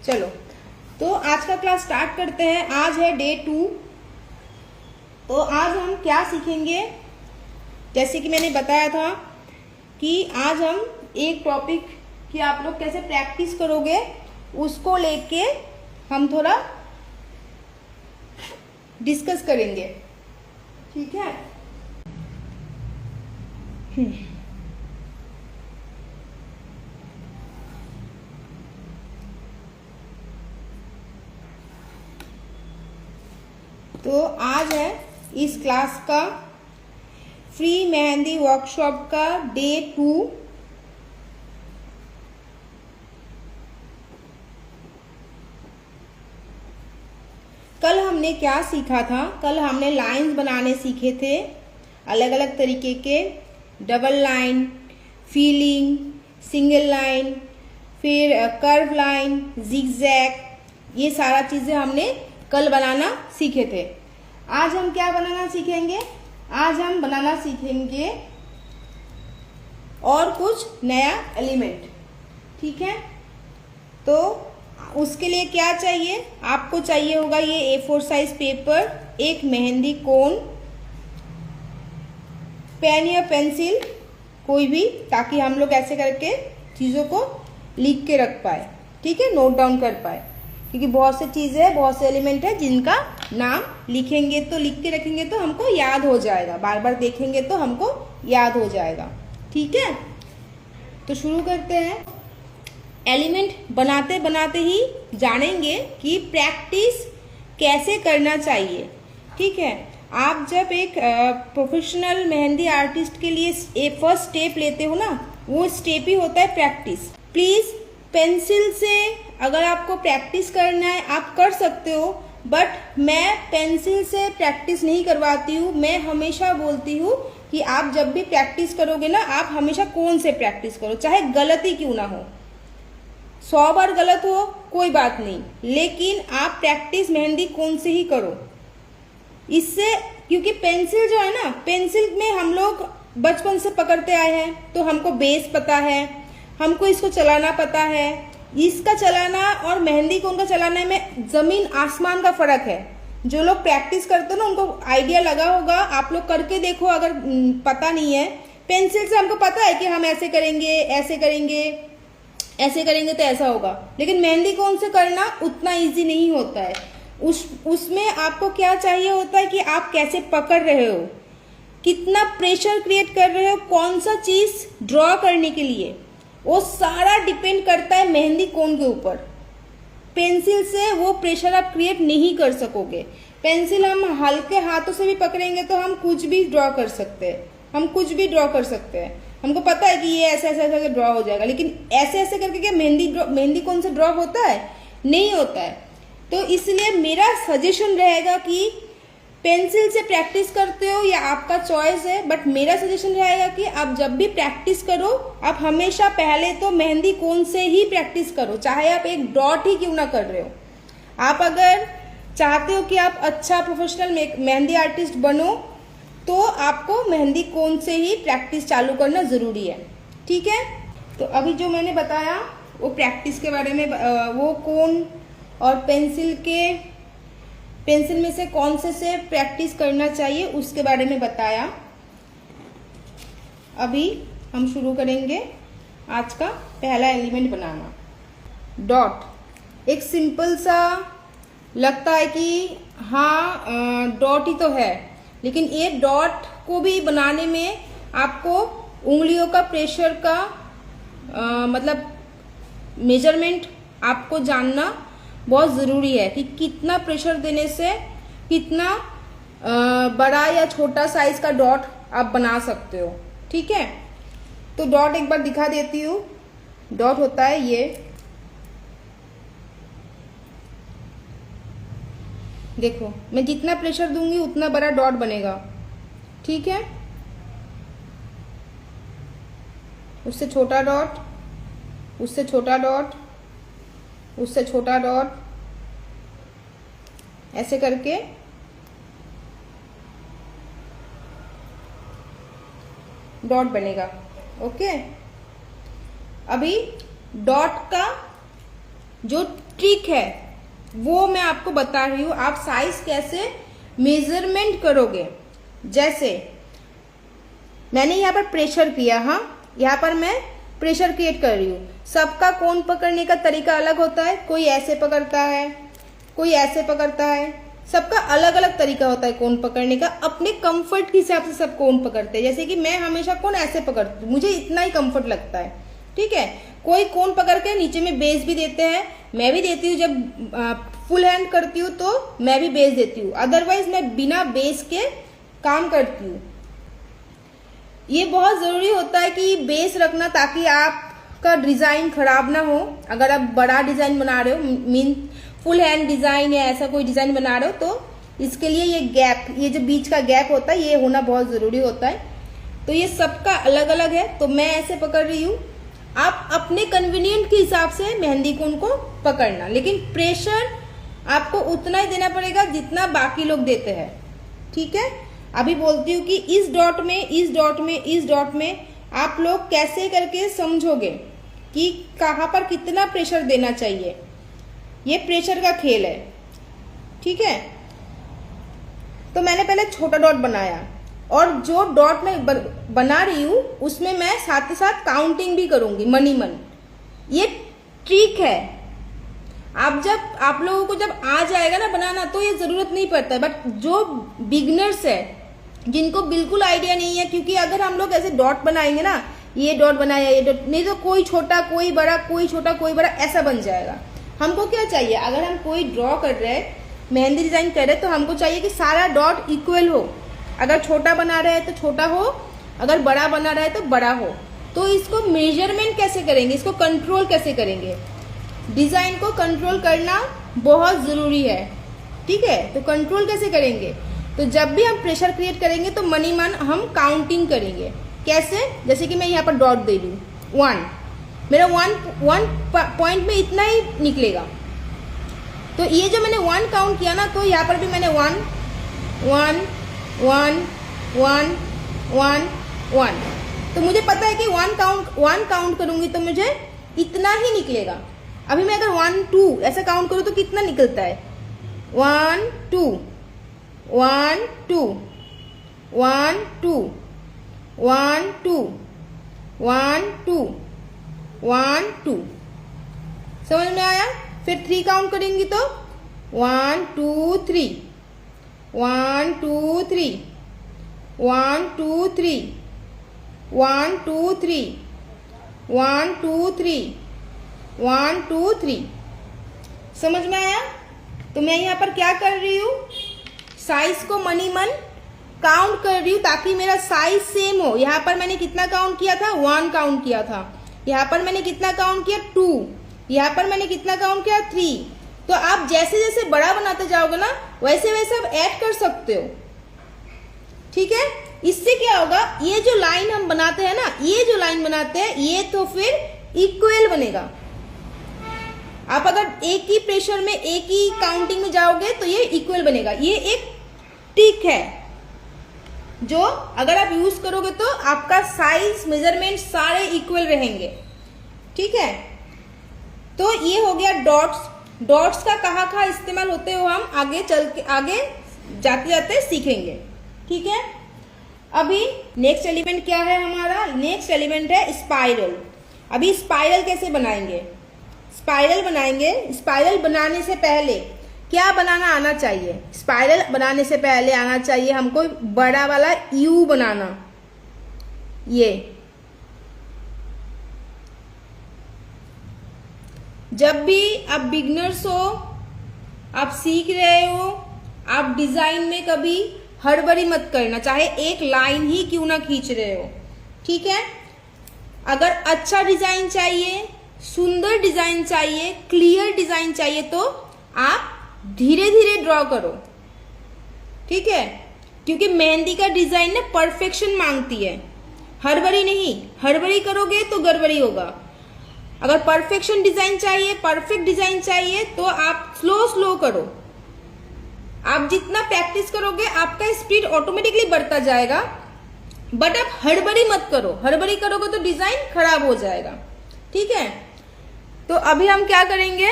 चलो तो आज का क्लास स्टार्ट करते हैं। आज है डे 2। तो आज हम क्या सीखेंगे, जैसे कि मैंने बताया था कि आज हम एक टॉपिक की आप लोग कैसे प्रैक्टिस करोगे उसको लेके हम थोड़ा डिस्कस करेंगे, ठीक है। तो आज है इस क्लास का फ्री मेहंदी वर्कशॉप का डे 2। कल हमने क्या सीखा था? कल हमने लाइंस बनाने सीखे थे, अलग अलग तरीके के, double line, feeling, single line, फिर कर्व लाइन, जिगजैग, ये सारा चीजें हमने कल बनाना सीखे थे। आज हम क्या बनाना सीखेंगे? आज हम बनाना सीखेंगे और कुछ नया एलिमेंट, ठीक है। तो उसके लिए क्या चाहिए? आपको चाहिए होगा ये A4 साइज पेपर, एक मेहंदी कोन, पेन या पेंसिल कोई भी, ताकि हम लोग ऐसे करके चीजों को लिख के रख पाए, ठीक है, नोट डाउन कर पाए, क्योंकि बहुत से चीजें हैं, बहुत से एलिमेंट है जिनका नाम लिखेंगे तो लिख के रखेंगे तो हमको याद हो जाएगा, बार बार देखेंगे तो हमको याद हो जाएगा, ठीक है। तो शुरू करते हैं। एलिमेंट बनाते बनाते ही जानेंगे कि प्रैक्टिस कैसे करना चाहिए, ठीक है। आप जब एक प्रोफेशनल मेहंदी आर्टिस्ट के लिए फर्स्ट स्टेप लेते हो ना, वो स्टेप ही होता है प्रैक्टिस। प्लीज पेंसिल से अगर आपको प्रैक्टिस करना है आप कर सकते हो, बट मैं पेंसिल से प्रैक्टिस नहीं करवाती हूँ। मैं हमेशा बोलती हूँ कि आप जब भी प्रैक्टिस करोगे ना, आप हमेशा कोन से प्रैक्टिस करो, चाहे गलत ही क्यों ना हो, 100 बार गलत हो कोई बात नहीं, लेकिन आप प्रैक्टिस मेहंदी कोन से ही करो। इससे, क्योंकि पेंसिल जो है ना, पेंसिल में हम लोग बचपन से पकड़ते आए हैं, तो हमको बेस पता है, हमको इसको चलाना पता है। इसका चलाना और मेहंदी कोन का चलाने में जमीन आसमान का फर्क है। जो लोग प्रैक्टिस करते हो ना, उनको आइडिया लगा होगा, आप लोग करके देखो अगर पता नहीं है। पेंसिल से हमको पता है कि हम ऐसे करेंगे, ऐसे करेंगे, ऐसे करेंगे तो ऐसा होगा, लेकिन मेहंदी कोन से करना उतना इजी नहीं होता है। उसमें आपको क्या चाहिए होता है कि आप कैसे पकड़ रहे हो, कितना प्रेशर क्रिएट कर रहे हो, कौन सा चीज ड्रॉ करने के लिए, वो सारा डिपेंड करता है मेहंदी कोन के ऊपर। पेंसिल से वो प्रेशर आप क्रिएट नहीं कर सकोगे। पेंसिल हम हल्के हाथों से भी पकड़ेंगे तो हम कुछ भी ड्रॉ कर सकते हैं, हम कुछ भी ड्रॉ कर सकते हैं, हमको पता है कि ये ऐसे ऐसे ऐसे ड्रॉ हो जाएगा, लेकिन ऐसे ऐसे करके क्या मेहंदी कोन से ड्रॉ होता है? नहीं होता है। तो इसलिए मेरा सजेशन रहेगा कि पेंसिल से प्रैक्टिस करते हो या आपका चॉइस है, बट मेरा सजेशन रहेगा कि आप जब भी प्रैक्टिस करो, आप हमेशा पहले तो मेहंदी कोन से ही प्रैक्टिस करो, चाहे आप एक डॉट ही क्यों ना कर रहे हो। आप अगर चाहते हो कि आप अच्छा प्रोफेशनल मेहंदी आर्टिस्ट बनो, तो आपको मेहंदी कोन से ही प्रैक्टिस चालू करना जरूरी है, ठीक है। तो अभी जो मैंने बताया वो प्रैक्टिस के बारे में, वो कोन और पेंसिल में से कौन से प्रैक्टिस करना चाहिए उसके बारे में बताया। अभी हम शुरू करेंगे आज का पहला एलिमेंट बनाना, डॉट। एक सिंपल सा लगता है कि हाँ डॉट ही तो है, लेकिन ये डॉट को भी बनाने में आपको उंगलियों का प्रेशर का मतलब मेजरमेंट आपको जानना बहुत ज़रूरी है कि कितना प्रेशर देने से कितना बड़ा या छोटा साइज का डॉट आप बना सकते हो, ठीक है। तो डॉट एक बार दिखा देती हूँ। डॉट होता है ये, देखो मैं जितना प्रेशर दूंगी उतना बड़ा डॉट बनेगा, ठीक है। उससे छोटा डॉट, उससे छोटा डॉट, उससे छोटा डॉट, ऐसे करके डॉट बनेगा, ओके। अभी डॉट का जो ट्रिक है वो मैं आपको बता रही हूँ। आप साइज कैसे मेजरमेंट करोगे। जैसे मैंने यहाँ पर प्रेशर किया, हाँ यहाँ पर मैं प्रेशर क्रिएट कर रही हूँ। सबका कोन पकड़ने का तरीका अलग होता है, कोई ऐसे पकड़ता है, कोई ऐसे पकड़ता है, सबका अलग अलग तरीका होता है कोन पकड़ने का। अपने कंफर्ट के हिसाब से सब कोन पकड़ते हैं। जैसे कि मैं हमेशा कोन ऐसे पकड़ती हूँ, मुझे इतना ही कंफर्ट लगता है, ठीक है। कोई कोन पकड़ के नीचे में बेस भी देते हैं, मैं भी देती हूँ। जब फुल हैंड करती हूँ तो मैं भी बेस देती हूँ, अदरवाइज मैं बिना बेस के काम करती हूँ। ये बहुत जरूरी होता है कि बेस रखना, ताकि आपका डिजाइन खराब ना हो। अगर आप बड़ा डिजाइन बना रहे हो, मीन फुल हैंड डिजाइन या ऐसा कोई डिजाइन बना रहे हो, तो इसके लिए ये गैप, ये जो बीच का गैप होता है, ये होना बहुत जरूरी होता है। तो ये सबका अलग अलग है। तो मैं ऐसे पकड़ रही हूँ, आप अपने कन्वीनियंट के हिसाब से मेहंदी कोन को पकड़ना, लेकिन प्रेशर आपको उतना ही देना पड़ेगा जितना बाकी लोग देते हैं, ठीक है। अभी बोलती हूँ कि इस डॉट में, इस डॉट में, इस डॉट में आप लोग कैसे करके समझोगे कि कहाँ पर कितना प्रेशर देना चाहिए। ये प्रेशर का खेल है, ठीक है। तो मैंने पहले छोटा डॉट बनाया, और जो डॉट मैं बना रही हूँ उसमें मैं साथ ही साथ काउंटिंग भी करूंगी मन ही मन। ये ट्रिक है। आप लोगों को जब आ जाएगा ना बनाना तो ये जरूरत नहीं पड़ता है। बट जो बिगिनर्स है, जिनको बिल्कुल आइडिया नहीं है, क्योंकि अगर हम लोग ऐसे डॉट बनाएंगे ना, ये डॉट बनाया, ये डॉट, नहीं तो कोई छोटा कोई बड़ा, कोई छोटा कोई बड़ा, ऐसा बन जाएगा। हमको क्या चाहिए, अगर हम कोई ड्रॉ कर रहे हैं, मेहंदी डिजाइन कर रहे हैं, तो हमको चाहिए कि सारा डॉट इक्वल हो। अगर छोटा बना रहे हैं तो छोटा हो, अगर बड़ा बना रहा है तो बड़ा हो। तो इसको मेजरमेंट कैसे करेंगे, इसको कंट्रोल कैसे करेंगे। डिजाइन को कंट्रोल करना बहुत जरूरी है, ठीक है। तो कंट्रोल कैसे करेंगे, तो जब भी हम प्रेशर क्रिएट करेंगे तो मन ही मन हम काउंटिंग करेंगे। कैसे, जैसे कि मैं यहाँ पर डॉट दे दूँ 1, मेरा वन पॉइंट में इतना ही निकलेगा। तो ये जो मैंने 1 काउंट किया ना, तो यहाँ पर भी मैंने 1 1 1 1 1 1, तो मुझे पता है कि 1 काउंट करूंगी तो मुझे इतना ही निकलेगा। अभी मैं अगर 1 2 ऐसा काउंट करूँ तो कितना निकलता है, 1 2 1 2 1 2 1 2 1 2 1 2, समझ में आया। फिर 3 काउंट करेंगी तो 1 2 3 1 2 3 1 2 3 1 2 3 1 2 3 1 2 3, समझ में आया। तो मैं यहाँ पर क्या कर रही हूँ, साइज को मन ही मन काउंट कर रही हूँ ताकि मेरा साइज सेम हो। यहाँ पर मैंने कितना काउंट किया था, 1 काउंट किया था। यहाँ पर मैंने कितना काउंट किया, 2। यहाँ पर मैंने कितना काउंट किया, 3। तो आप जैसे जैसे बड़ा बनाते जाओगे ना, वैसे वैसे आप ऐड कर सकते हो, ठीक है। इससे क्या होगा, ये जो लाइन हम बनाते हैं ना, ये जो लाइन बनाते हैं, ये तो फिर इक्वल बनेगा। आप अगर एक ही प्रेशर में, एक ही काउंटिंग में जाओगे तो ये इक्वल बनेगा। ये एक ट्रिक है जो अगर आप यूज करोगे तो आपका साइज मेजरमेंट सारे इक्वल रहेंगे, ठीक है। तो ये हो गया डॉट्स। डॉट्स का कहाँ इस्तेमाल होते हो हम आगे जाते जाते सीखेंगे, ठीक है। अभी नेक्स्ट एलिमेंट क्या है हमारा, नेक्स्ट एलिमेंट है स्पाइरल। अभी स्पाइरल कैसे बनाएंगे, स्पाइरल बनाने से पहले क्या बनाना आना चाहिए। स्पाइरल बनाने से पहले आना चाहिए हमको बड़ा वाला यू बनाना। ये जब भी आप बिगनर्स हो, आप सीख रहे हो, आप डिजाइन में कभी हड़बड़ी मत करना, चाहे एक लाइन ही क्यों ना खींच रहे हो, ठीक है। अगर अच्छा डिजाइन चाहिए, सुंदर डिजाइन चाहिए, क्लियर डिजाइन चाहिए, तो आप धीरे धीरे ड्रॉ करो, ठीक है। क्योंकि मेहंदी का डिजाइन ना परफेक्शन मांगती है, हड़बड़ी नहीं। हड़बड़ी करोगे तो गड़बड़ी होगा। अगर परफेक्शन डिजाइन चाहिए, परफेक्ट डिजाइन चाहिए, तो आप स्लो करो। आप जितना प्रैक्टिस करोगे आपका स्पीड ऑटोमेटिकली बढ़ता जाएगा। बट आप हड़बड़ी मत करो, हड़बड़ी करोगे तो डिजाइन खराब हो जाएगा, ठीक है। तो अभी हम क्या करेंगे,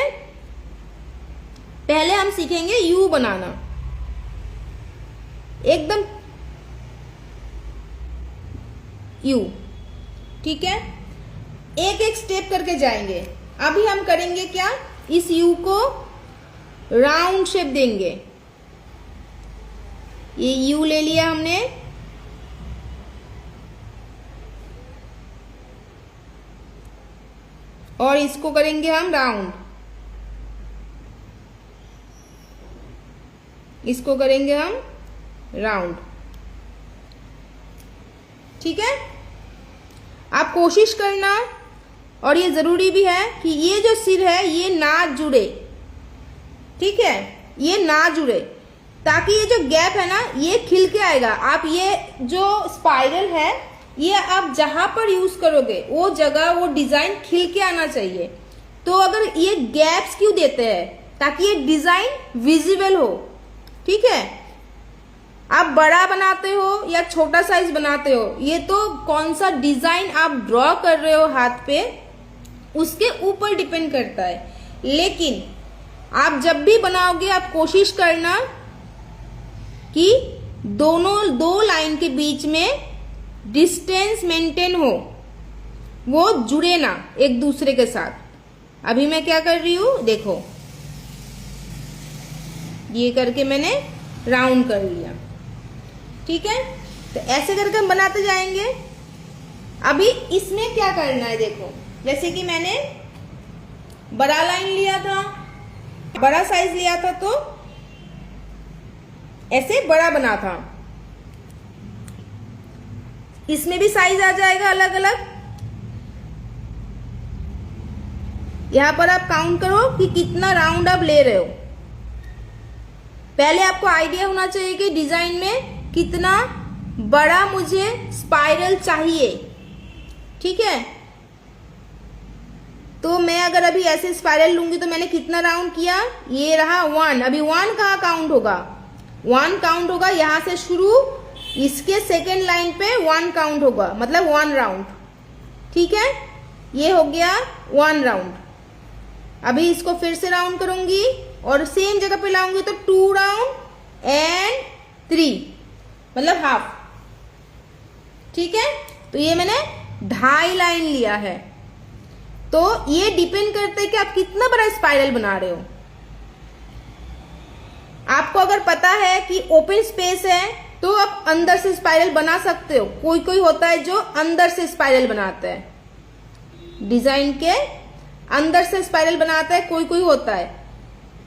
पहले हम सीखेंगे यू बनाना, एकदम यू, ठीक है। एक एक स्टेप करके जाएंगे। अभी हम करेंगे क्या, इस यू को राउंड शेप देंगे। ये यू ले लिया हमने, और इसको करेंगे हम राउंड, इसको करेंगे हम राउंड, ठीक है। आप कोशिश करना, और ये जरूरी भी है कि ये जो सिर है ये ना जुड़े, ठीक है, ये ना जुड़े, ताकि ये जो गैप है ना ये खिल के आएगा। आप ये जो स्पाइरल है ये आप जहां पर यूज करोगे वो जगह वो डिजाइन खिल के आना चाहिए। तो अगर ये गैप्स क्यों देते हैं, ताकि ये डिजाइन विजिबल हो, ठीक है। आप बड़ा बनाते हो या छोटा साइज बनाते हो, ये तो कौन सा डिजाइन आप ड्रॉ कर रहे हो हाथ पे उसके ऊपर डिपेंड करता है। लेकिन आप जब भी बनाओगे आप कोशिश करना कि दोनों दो लाइन के बीच में डिस्टेंस मेंटेन हो, वो जुड़े ना एक दूसरे के साथ। अभी मैं क्या कर रही हूं, देखो ये करके मैंने राउंड कर लिया, ठीक है। तो ऐसे करके हम बनाते जाएंगे। अभी इसमें क्या करना है, देखो जैसे कि मैंने बड़ा लाइन लिया था, बड़ा साइज लिया था, तो ऐसे बड़ा बना था। इसमें भी साइज आ जाएगा अलग अलग। यहां पर आप काउंट करो कि कितना राउंड आप ले रहे हो। पहले आपको आइडिया होना चाहिए कि डिजाइन में कितना बड़ा मुझे स्पाइरल चाहिए, ठीक है। तो मैं अगर अभी ऐसे स्पाइरल लूंगी तो मैंने कितना राउंड किया, ये रहा 1। अभी 1 कहाँ काउंट होगा, 1 काउंट होगा यहां से शुरू, इसके सेकेंड लाइन पे 1 काउंट होगा, मतलब 1 राउंड, ठीक है। ये हो गया 1 राउंड। अभी इसको फिर से राउंड करूंगी और सेम जगह पे लाऊंगी तो 2 राउंड एंड 3, मतलब हाफ, ठीक है। तो ये मैंने 2.5 लाइन लिया है। तो ये डिपेंड करता है कि आप कितना बड़ा स्पाइरल बना रहे हो। आपको अगर पता है कि ओपन स्पेस है तो आप अंदर से स्पाइरल बना सकते हो। कोई कोई होता है जो अंदर से स्पाइरल बनाता है, डिजाइन के अंदर से स्पाइरल बनाता है, कोई कोई होता है।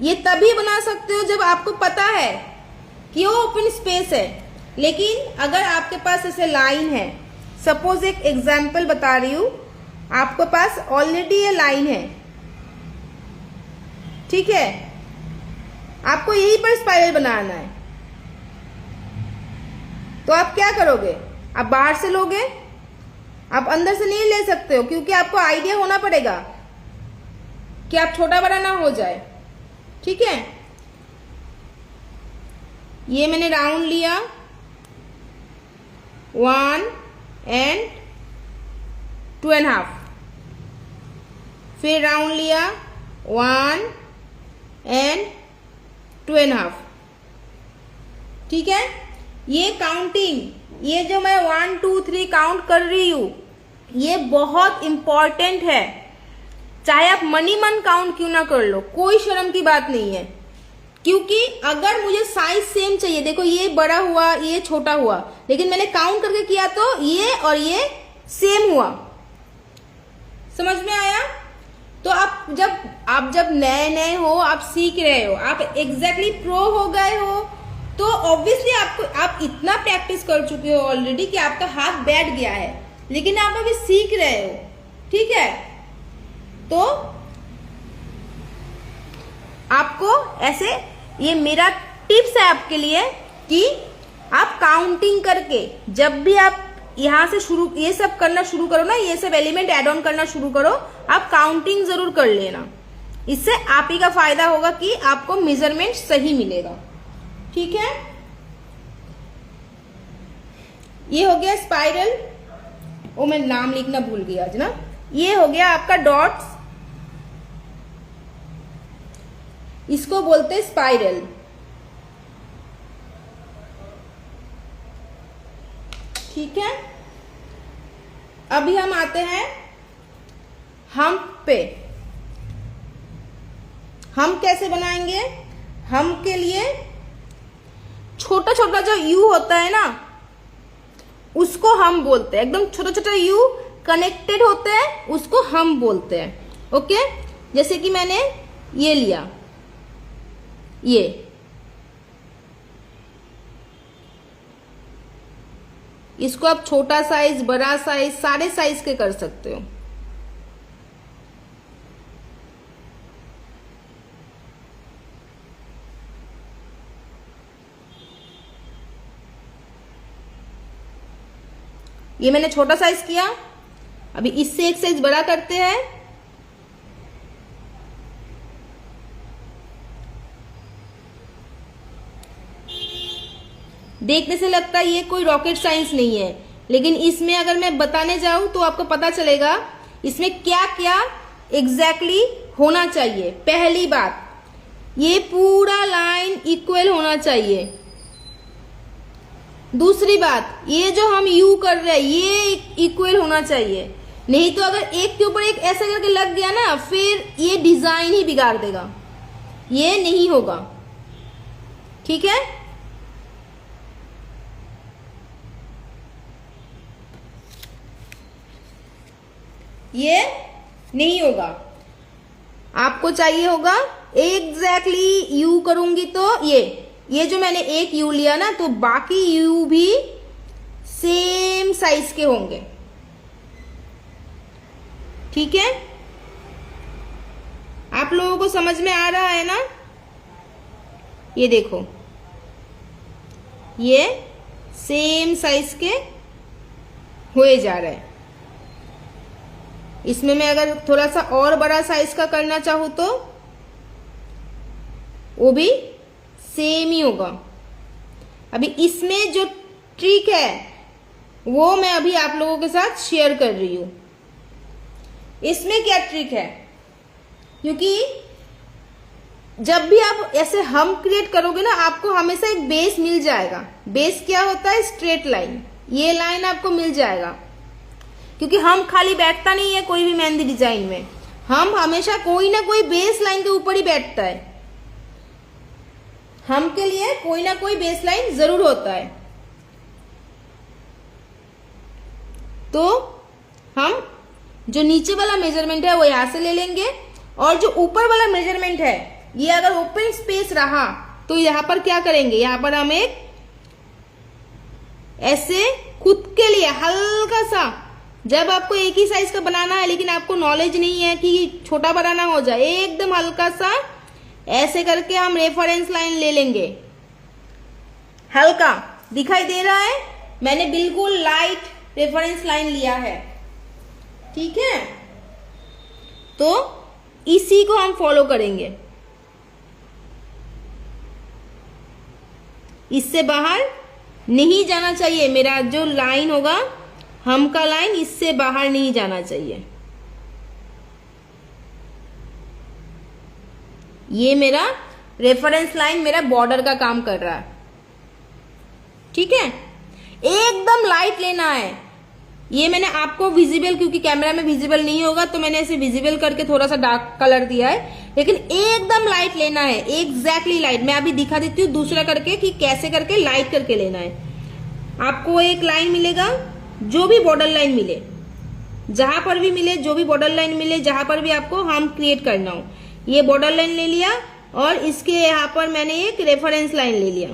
ये तभी बना सकते हो जब आपको पता है कि वो ओपन स्पेस है। लेकिन अगर आपके पास ऐसे लाइन है, सपोज एक एग्जाम्पल बता रही हूं, आपके पास ऑलरेडी ये लाइन है, ठीक है, आपको यहीं पर स्पाइरल बनाना है, तो आप क्या करोगे, आप बाहर से लोगे, आप अंदर से नहीं ले सकते हो, क्योंकि आपको आइडिया होना पड़ेगा कि आप छोटा बड़ा ना हो जाए, ठीक है। ये मैंने राउंड लिया 1 एंड 2.5, फिर राउंड लिया 1 एंड 2.5, ठीक है। ये काउंटिंग, ये जो मैं 1 2 3 काउंट कर रही हूं, ये बहुत इंपॉर्टेंट है। चाहे आप मनी मन काउंट क्यों ना कर लो, कोई शर्म की बात नहीं है। क्योंकि अगर मुझे साइज सेम चाहिए, देखो ये बड़ा हुआ ये छोटा हुआ, लेकिन मैंने काउंट करके किया तो ये और ये सेम हुआ। समझ में आया? तो आप जब नए नए हो, आप सीख रहे हो, आप एग्जैक्टली प्रो हो गए हो, तो ऑब्वियसली आप इतना प्रैक्टिस कर चुके हो ऑलरेडी कि आपका हाथ बैठ गया है, लेकिन आप अभी सीख रहे हो, ठीक है। तो आपको ऐसे, ये मेरा टिप्स है आपके लिए कि आप काउंटिंग करके जब भी आप यहां से शुरू ये सब करना शुरू करो ना, ये सब एलिमेंट ऐड ऑन करना शुरू करो, आप काउंटिंग जरूर कर लेना। इससे आप ही का फायदा होगा कि आपको मेजरमेंट सही मिलेगा, ठीक है। ये हो गया स्पाइरल, वो मैं नाम लिखना भूल गया आज ना। ये हो गया आपका डॉट्स। इसको बोलते हैं स्पाइरल। ठीक है, अभी हम आते हैं हम्प पे। हम कैसे बनाएंगे? हम के लिए छोटा छोटा जो यू होता है ना, उसको हम बोलते हैं। एकदम छोटा छोटा यू कनेक्टेड होते हैं, उसको हम बोलते हैं। ओके, जैसे कि मैंने ये लिया, ये इसको आप छोटा साइज, बड़ा साइज, सारे साइज के कर सकते हो। ये मैंने छोटा साइज किया, अभी इससे एक साइज बड़ा करते हैं। देखने से लगता है ये कोई रॉकेट साइंस नहीं है, लेकिन इसमें अगर मैं बताने जाऊं तो आपको पता चलेगा इसमें क्या क्या एग्जैक्टली होना चाहिए। पहली बात, ये पूरा लाइन इक्वल होना चाहिए। दूसरी बात, ये जो हम यू कर रहे हैं ये इक्वल होना चाहिए, नहीं तो अगर एक के ऊपर एक ऐसा करके लग गया ना, फिर ये डिजाइन ही बिगाड़ देगा, ये नहीं होगा। ठीक है, ये नहीं होगा। आपको चाहिए होगा एग्जैक्टली यू करूंगी तो ये जो मैंने एक यू लिया ना, तो बाकी यू भी सेम साइज के होंगे। ठीक है, आप लोगों को समझ में आ रहा है ना? ये देखो, ये सेम साइज के हुए जा रहे हैं। इसमें मैं अगर थोड़ा सा और बड़ा साइज का करना चाहूं तो वो भी सेम ही होगा। अभी इसमें जो ट्रिक है वो मैं अभी आप लोगों के साथ शेयर कर रही हूं। इसमें क्या ट्रिक है, क्योंकि जब भी आप ऐसे हम क्रिएट करोगे ना, आपको हमेशा एक बेस मिल जाएगा। बेस क्या होता है? Straight line. ये लाइन आपको मिल जाएगा, क्योंकि हम खाली बैठता नहीं है कोई भी मेहंदी डिजाइन में, हम हमेशा कोई ना कोई बेस लाइन के ऊपर ही बैठता है। हम के लिए कोई ना कोई बेस लाइन जरूर होता है। तो हम जो नीचे वाला मेजरमेंट है वो यहां से ले लेंगे, और जो ऊपर वाला मेजरमेंट है, ये अगर ओपन स्पेस रहा तो यहां पर क्या करेंगे, यहां पर हम एक ऐसे खुद के लिए हल्का सा, जब आपको एक ही साइज का बनाना है लेकिन आपको नॉलेज नहीं है कि छोटा बनाना हो जाए, एकदम हल्का सा ऐसे करके हम रेफरेंस लाइन ले लेंगे। हल्का दिखाई दे रहा है, मैंने बिल्कुल लाइट रेफरेंस लाइन लिया है। ठीक है, तो इसी को हम फॉलो करेंगे। इससे बाहर नहीं जाना चाहिए, मेरा जो लाइन होगा हम का लाइन इससे बाहर नहीं जाना चाहिए। ये मेरा रेफरेंस लाइन मेरा बॉर्डर का काम कर रहा है। ठीक है, एकदम लाइट लेना है। ये मैंने आपको विजिबल, क्योंकि कैमरा में विजिबल नहीं होगा तो मैंने ऐसे विजिबल करके थोड़ा सा डार्क कलर दिया है, लेकिन एकदम लाइट लेना है, एग्जैक्टली लाइट। मैं अभी दिखा देती हूँ दूसरा करके कि कैसे करके लाइट करके लेना है। आपको एक लाइन मिलेगा, जो भी बॉर्डर लाइन मिले, जहां पर भी मिले, जो भी बॉर्डर लाइन मिले, जहां पर भी आपको हम क्रिएट करना हो, ये बॉर्डर लाइन ले लिया और इसके यहां पर मैंने एक रेफरेंस लाइन ले लिया।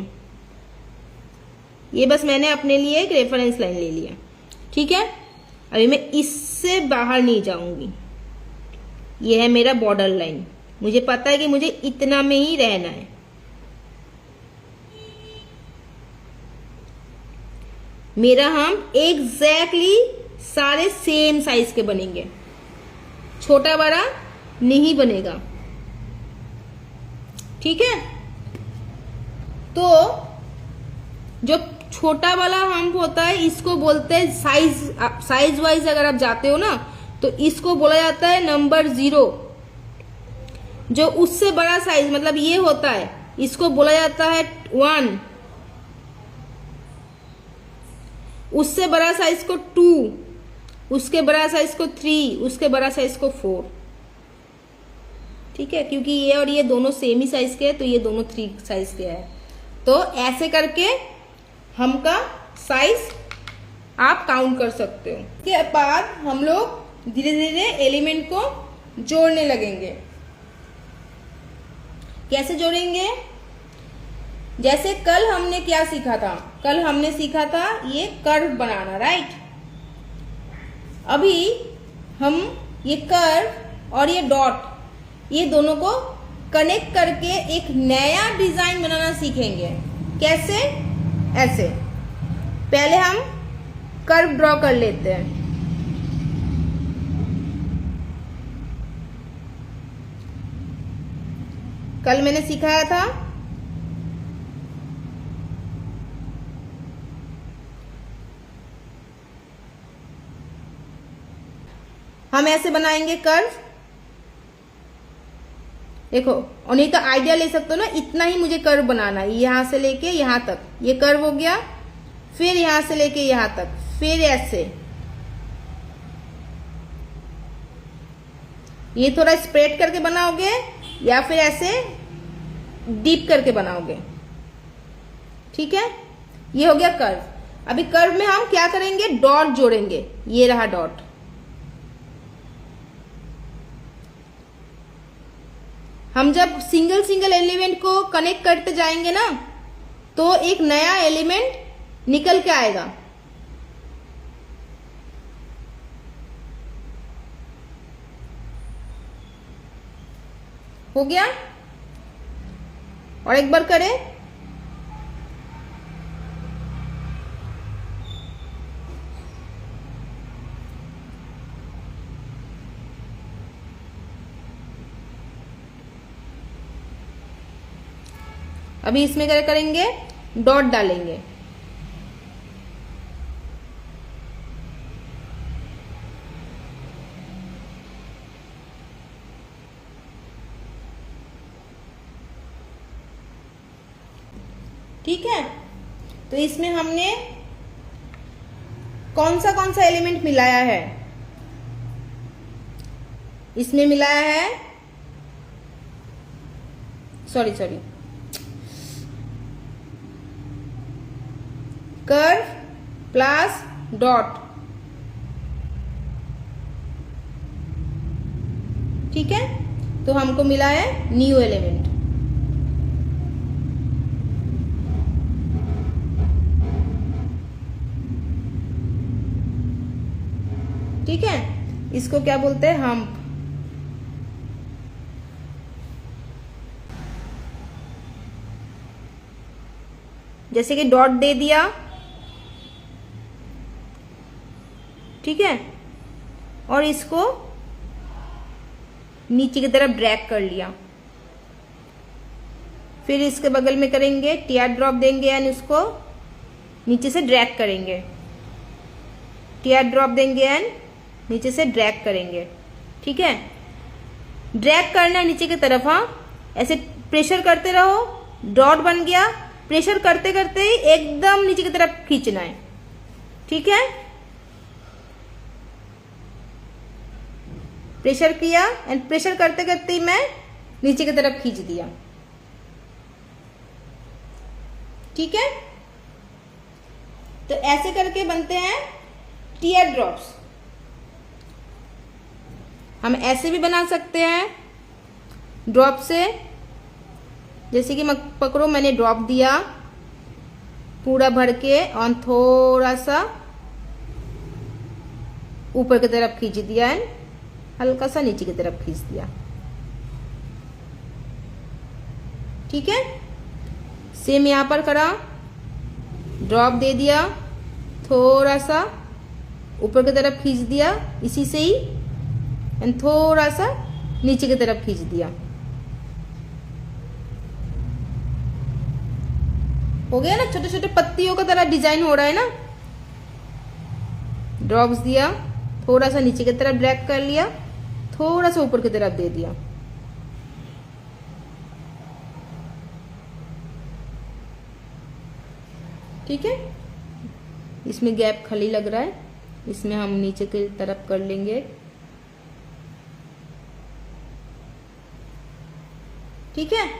ये बस मैंने अपने लिए एक रेफरेंस लाइन ले लिया। ठीक है, अभी मैं इससे बाहर नहीं जाऊंगी। ये है मेरा बॉर्डर लाइन, मुझे पता है कि मुझे इतना में ही रहना है। मेरा हम एग्जैक्टली सारे सेम साइज के बनेंगे, छोटा बड़ा नहीं बनेगा। ठीक है, तो जो छोटा वाला हम्प होता है इसको बोलते हैं साइज वाइज अगर आप जाते हो ना तो इसको बोला जाता है नंबर 0। जो उससे बड़ा साइज मतलब ये होता है, इसको बोला जाता है 1, उससे बड़ा साइज को 2, उसके बड़ा साइज को 3, उसके बड़ा साइज को 4। ठीक है, क्योंकि ये और ये दोनों सेम ही साइज के हैं तो ये दोनों 3 साइज के है। तो ऐसे करके हम का साइज आप काउंट कर सकते हो। इसके बाद हम लोग धीरे धीरे एलिमेंट को जोड़ने लगेंगे। कैसे जोड़ेंगे? जैसे कल हमने क्या सीखा था? कल हमने सीखा था ये कर्व बनाना, राइट? अभी हम ये कर्व और ये डॉट, ये दोनों को कनेक्ट करके एक नया डिजाइन बनाना सीखेंगे। कैसे? ऐसे। पहले हम कर्व ड्रॉ कर लेते हैं। कल मैंने सिखाया था हम ऐसे बनाएंगे कर्व। देखो, और नहीं तो आइडिया ले सकते हो ना, इतना ही मुझे कर्व बनाना है, यहां से लेके यहां तक ये कर्व हो गया, फिर यहां से लेके यहां तक, फिर ऐसे। ये थोड़ा स्प्रेड करके बनाओगे या फिर ऐसे डीप करके बनाओगे। ठीक है, ये हो गया कर्व। अभी कर्व में हम क्या करेंगे? डॉट जोड़ेंगे। ये रहा डॉट। हम जब सिंगल सिंगल एलिमेंट को कनेक्ट करते जाएंगे ना, तो एक नया एलिमेंट निकल के आएगा। हो गया? और एक बार करें। अभी इसमें क्या करेंगे? डॉट डालेंगे। ठीक है, तो इसमें हमने कौन सा एलिमेंट मिलाया है? इसमें मिलाया है, सॉरी कर्व प्लस डॉट। ठीक है, तो हमको मिला है न्यू एलिमेंट। ठीक है, इसको क्या बोलते हैं? हम्प। जैसे कि डॉट दे दिया, ठीक है, और इसको नीचे की तरफ ड्रैग कर लिया। फिर इसके बगल में करेंगे टीयर ड्रॉप देंगे एंड उसको नीचे से ड्रैग करेंगे। टीयर ड्रॉप देंगे एंड नीचे से ड्रैग करेंगे। ठीक है, ड्रैग करना है नीचे की तरफ। हाँ, ऐसे प्रेशर करते रहो, डॉट बन गया। प्रेशर करते करते ही एकदम नीचे की तरफ खींचना है। ठीक है, प्रेशर किया एंड प्रेशर करते करते ही मैं नीचे की तरफ खींच दिया। ठीक है, तो ऐसे करके बनते हैं टीयर ड्रॉप्स। हम ऐसे भी बना सकते हैं ड्रॉप से। जैसे कि पकड़ो, मैंने ड्रॉप दिया पूरा भर के और थोड़ा सा ऊपर की तरफ खींच दिया एंड हल्का सा नीचे की तरफ खींच दिया। ठीक है, सेम यहां पर करा, ड्रॉप दे दिया, थोड़ा सा ऊपर की तरफ खींच दिया इसी से ही एंड थोड़ा सा नीचे की तरफ खींच दिया। हो गया ना, छोटे छोटे पत्तियों का तरह डिजाइन हो रहा है ना। ड्रॉप्स दिया, थोड़ा सा नीचे की तरफ ड्रैग कर लिया, थोड़ा सा ऊपर की तरफ दे दिया। ठीक है, इसमें गैप खाली लग रहा है, इसमें हम नीचे की तरफ कर लेंगे। ठीक है,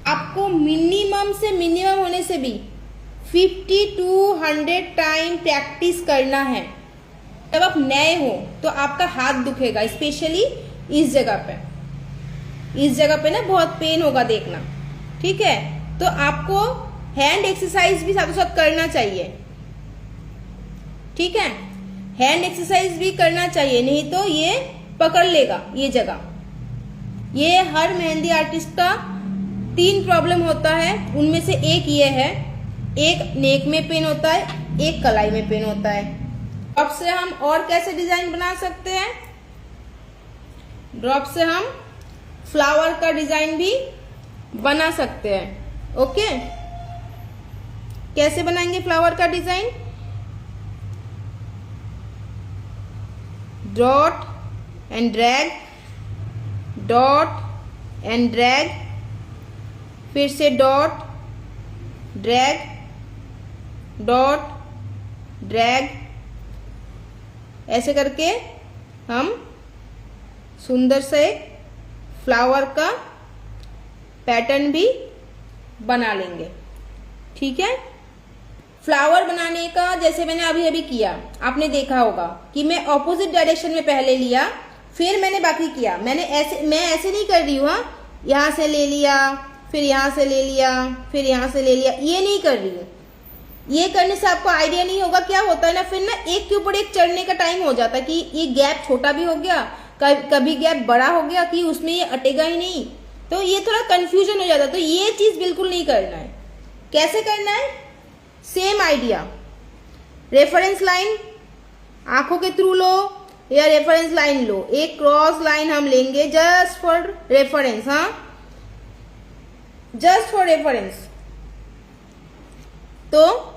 आपको मिनिमम से मिनिमम होने से भी 50 to 100 टाइम प्रैक्टिस करना है। जब आप नए हो तो आपका हाथ दुखेगा, स्पेशली इस जगह पे ना बहुत पेन होगा देखना। ठीक है, तो आपको हैंड एक्सरसाइज भी साथ साथ करना चाहिए। ठीक है, हैंड एक्सरसाइज भी करना चाहिए, नहीं तो ये पकड़ लेगा ये जगह। ये हर मेहंदी आर्टिस्ट का 3 प्रॉब्लम होता है, उनमें से एक ये है, एक नेक में पेन होता है, एक कलाई में पेन होता है। ड्रॉप से हम और कैसे डिजाइन बना सकते हैं? ड्रॉप से हम फ्लावर का डिजाइन भी बना सकते हैं। ओके, कैसे बनाएंगे फ्लावर का design? Dot and drag, dot and drag, फिर से डॉट ड्रैग, डॉट ड्रैग, ऐसे करके हम सुंदर से फ्लावर का पैटर्न भी बना लेंगे। ठीक है, फ्लावर बनाने का जैसे मैंने अभी अभी किया, आपने देखा होगा कि मैं ऑपोजिट डायरेक्शन में पहले लिया, फिर मैंने बाकी किया। मैं ऐसे नहीं कर रही हूँ, हाँ, यहाँ से ले लिया, फिर यहाँ से ले लिया, फिर यहाँ से ले लिया, ये नहीं कर रही हूँ। ये करने से आपको आइडिया नहीं होगा क्या होता है ना, फिर ना एक के ऊपर एक चढ़ने का टाइम हो जाता है कि ये गैप छोटा भी हो गया, कभी गैप बड़ा हो गया कि उसमें ये अटेगा ही नहीं, तो ये थोड़ा कंफ्यूजन हो जाता है। तो ये चीज बिल्कुल नहीं करना है। कैसे करना है? सेम आइडिया, रेफरेंस लाइन आंखों के थ्रू लो या रेफरेंस लाइन लो, एक क्रॉस लाइन हम लेंगे जस्ट फॉर रेफरेंस। हाँ, जस्ट फॉर रेफरेंस। तो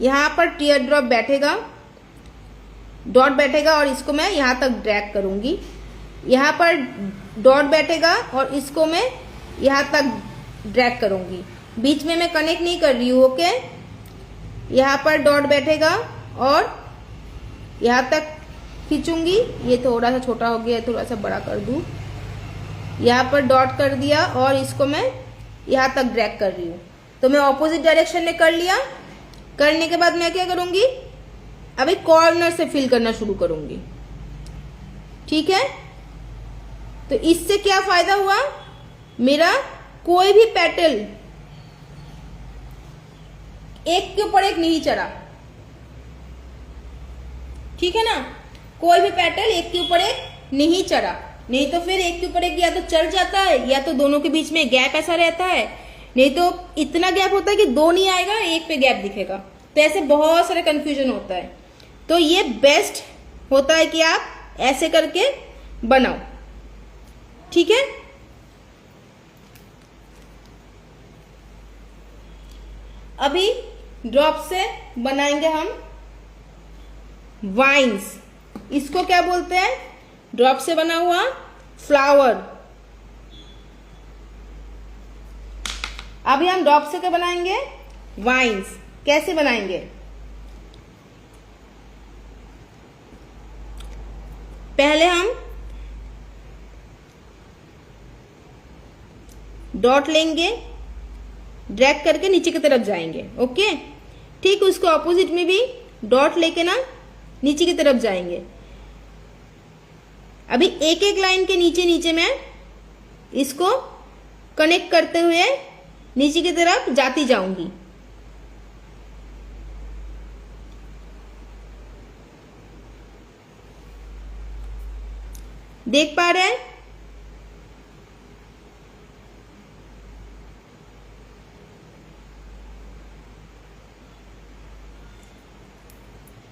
यहां पर टीयर ड्रॉप बैठेगा, डॉट बैठेगा और इसको मैं यहां तक ड्रैग करूंगी। यहां पर डॉट बैठेगा और इसको मैं यहां तक ड्रैग करूंगी, बीच में मैं कनेक्ट नहीं कर रही हूं। ओके, यहां पर डॉट बैठेगा और यहां तक खींचूंगी। ये थोड़ा सा छोटा हो गया, थोड़ा सा बड़ा कर दूं। यहां पर डॉट कर दिया और इसको मैं यहां तक ड्रैग कर रही हूं। तो मैं ऑपोजिट डायरेक्शन में कर लिया। करने के बाद मैं क्या करूंगी, अभी कॉर्नर से फिल करना शुरू करूंगी। ठीक है, तो इससे क्या फायदा हुआ, मेरा कोई भी पेटल एक के ऊपर एक नहीं चढ़ा। ठीक है ना, कोई भी पेटल एक के ऊपर एक नहीं चढ़ा, नहीं तो फिर एक के ऊपर एक या तो चढ़ जाता है या तो दोनों के बीच में गैप ऐसा रहता है, नहीं तो इतना गैप होता है कि 2 नहीं आएगा, एक पे गैप दिखेगा। तो ऐसे बहुत सारे कंफ्यूजन होता है। तो ये बेस्ट होता है कि आप ऐसे करके बनाओ। ठीक है, अभी ड्रॉप से बनाएंगे हम वाइन्स। इसको क्या बोलते हैं? ड्रॉप से बना हुआ फ्लावर। अभी हम ड्रॉप से क्या बनाएंगे? वाइन्स। कैसे बनाएंगे? पहले हम डॉट लेंगे, ड्रैग करके नीचे की तरफ जाएंगे। ओके, ठीक उसको ऑपोजिट में भी डॉट लेके ना नीचे की तरफ जाएंगे। अभी एक एक लाइन के नीचे नीचे मैं इसको कनेक्ट करते हुए नीचे की तरफ जाती जाऊंगी। देख पा रहे हैं?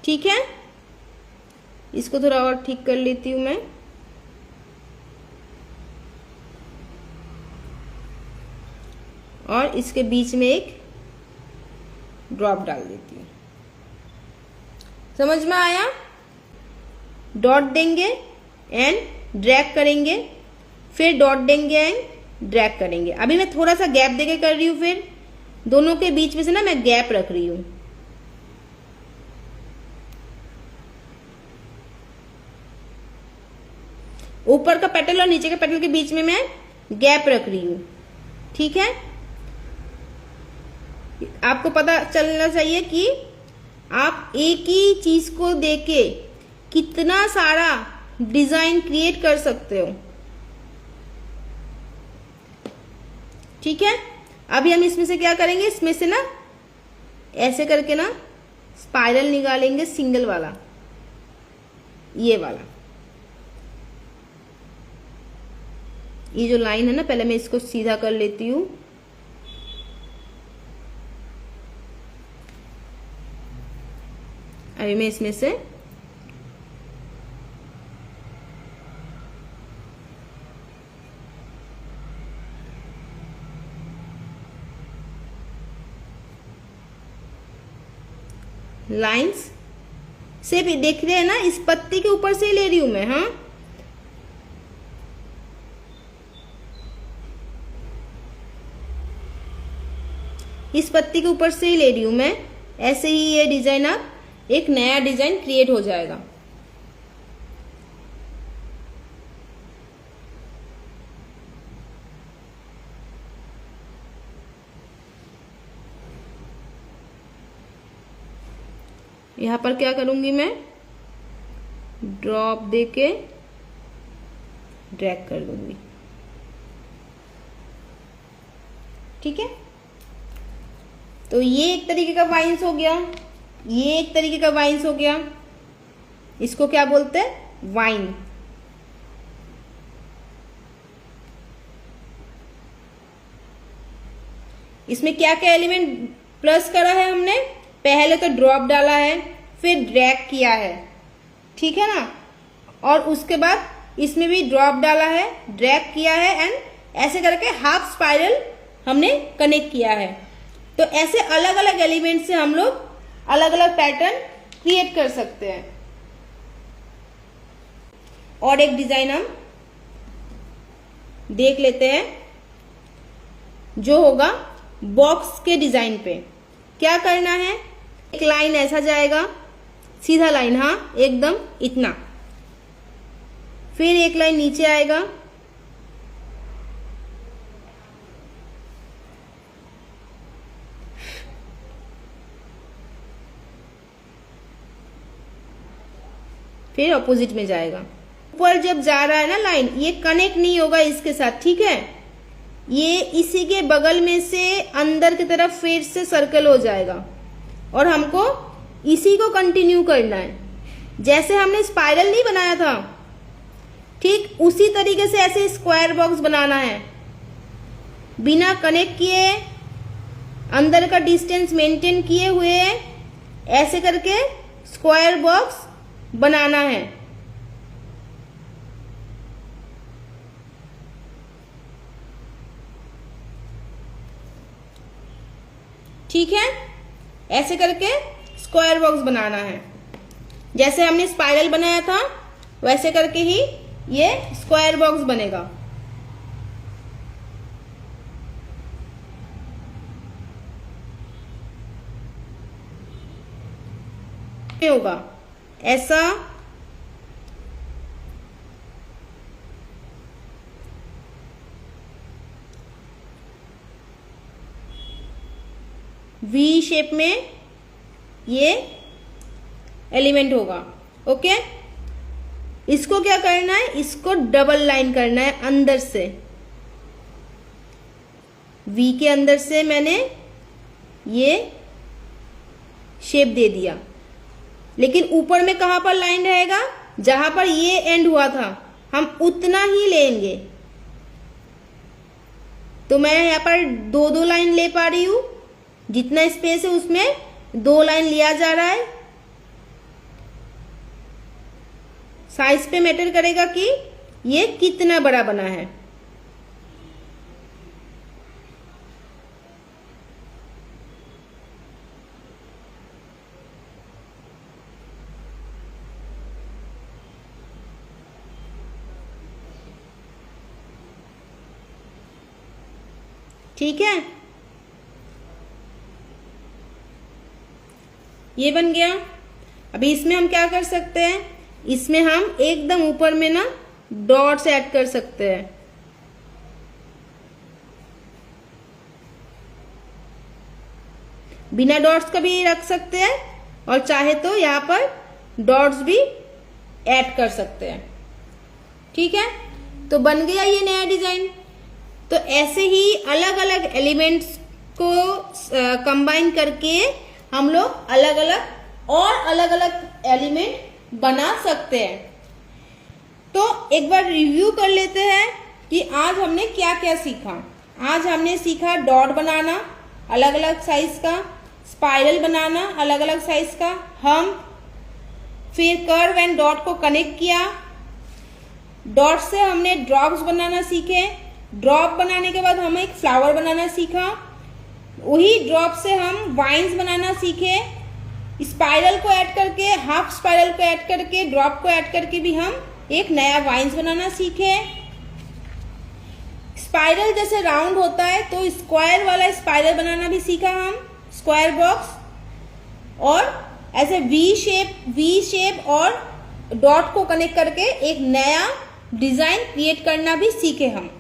ठीक है, इसको थोड़ा और ठीक कर लेती हूं मैं। और इसके बीच में एक ड्रॉप डाल देती हूँ। समझ में आया? डॉट देंगे एंड ड्रैग करेंगे, फिर डॉट देंगे एंड ड्रैग करेंगे। अभी मैं थोड़ा सा गैप देके कर रही हूँ, फिर दोनों के बीच में से ना मैं गैप रख रही हूँ। ऊपर का पेटल और नीचे के पेटल के बीच में मैं गैप रख रही हूँ। ठीक है, आपको पता चलना चाहिए कि आप एक ही चीज को देके कितना सारा डिजाइन क्रिएट कर सकते हो। ठीक है, अभी हम इसमें से क्या करेंगे, इसमें से ना ऐसे करके ना स्पाइरल निकालेंगे, सिंगल वाला, ये वाला। ये जो लाइन है ना, पहले मैं इसको सीधा कर लेती हूँ। अभी मैं इसमें से लाइंस से भी देख रहे हैं ना, इस पत्ती के ऊपर से ही ले रही हूं मैं। हाँ, इस पत्ती के ऊपर से ही ले रही हूं मैं। ऐसे ही ये डिजाइन अब एक नया डिजाइन क्रिएट हो जाएगा। यहां पर क्या करूंगी मैं, ड्रॉप देके ड्रैग कर दूंगी। ठीक है, तो ये एक तरीके का वाइन्स हो गया, ये एक तरीके का वाइन्स हो गया। इसको क्या बोलते हैं, वाइन। इसमें क्या क्या एलिमेंट प्लस करा है हमने, पहले तो ड्रॉप डाला है, फिर ड्रैग किया है। ठीक है ना, और उसके बाद इसमें भी ड्रॉप डाला है, ड्रैग किया है एंड ऐसे करके हाफ स्पाइरल हमने कनेक्ट किया है। तो ऐसे अलग अलग एलिमेंट से हम लोग अलग अलग पैटर्न क्रिएट कर सकते हैं। और एक डिजाइन हम देख लेते हैं, जो होगा बॉक्स के डिजाइन पे। क्या करना है, एक लाइन ऐसा जाएगा, सीधा लाइन, हाँ एकदम इतना, फिर एक लाइन नीचे आएगा, फिर ऑपोजिट में जाएगा। ऊपर जब जा रहा है ना लाइन, ये कनेक्ट नहीं होगा इसके साथ। ठीक है, ये इसी के बगल में से अंदर की तरफ फिर से सर्कल हो जाएगा और हमको इसी को कंटिन्यू करना है। जैसे हमने स्पाइरल नहीं बनाया था, ठीक उसी तरीके से ऐसे स्क्वायर बॉक्स बनाना है, बिना कनेक्ट किए, अंदर का डिस्टेंस मेंटेन किए हुए, ऐसे करके स्क्वायर बॉक्स बनाना है। ठीक है, ऐसे करके स्क्वायर बॉक्स बनाना है। जैसे हमने स्पाइरल बनाया था वैसे करके ही ये स्क्वायर बॉक्स बनेगा। होगा ऐसा, वी शेप में ये एलिमेंट होगा। ओके, इसको क्या करना है, इसको डबल लाइन करना है अंदर से। वी के अंदर से मैंने ये शेप दे दिया, लेकिन ऊपर में कहां पर लाइन रहेगा, जहां पर ये एंड हुआ था हम उतना ही लेंगे। तो मैं यहां पर दो दो लाइन ले पा रही हूं, जितना स्पेस है उसमें दो लाइन लिया जा रहा है। साइज पे मैटर करेगा कि ये कितना बड़ा बना है। ठीक है, ये बन गया। अभी इसमें हम क्या कर सकते हैं, इसमें हम एकदम ऊपर में ना डॉट्स ऐड कर सकते हैं। बिना डॉट्स का भी रख सकते हैं और चाहे तो यहाँ पर डॉट्स भी ऐड कर सकते हैं। ठीक है, तो बन गया ये नया डिजाइन। तो ऐसे ही अलग अलग एलिमेंट्स को कंबाइन करके हम लोग अलग अलग एलिमेंट बना सकते हैं। तो एक बार रिव्यू कर लेते हैं कि आज हमने क्या क्या सीखा। आज हमने सीखा डॉट बनाना अलग अलग साइज का, स्पाइरल बनाना अलग अलग साइज का, हम फिर कर्व एंड डॉट को कनेक्ट किया। डॉट से हमने ड्रॉप्स बनाना सीखे। ड्रॉप बनाने के बाद हमें एक फ्लावर बनाना सीखा। वही ड्रॉप से हम वाइन्स बनाना सीखे। स्पाइरल को ऐड करके, हाफ स्पाइरल को ऐड करके, ड्रॉप को ऐड करके भी हम एक नया वाइन्स बनाना सीखे। स्पाइरल जैसे राउंड होता है तो स्क्वायर वाला स्पाइरल बनाना भी सीखा हम, स्क्वायर बॉक्स। और ऐसे वी शेप और डॉट को कनेक्ट करके एक नया डिजाइन क्रिएट करना भी सीखे हम।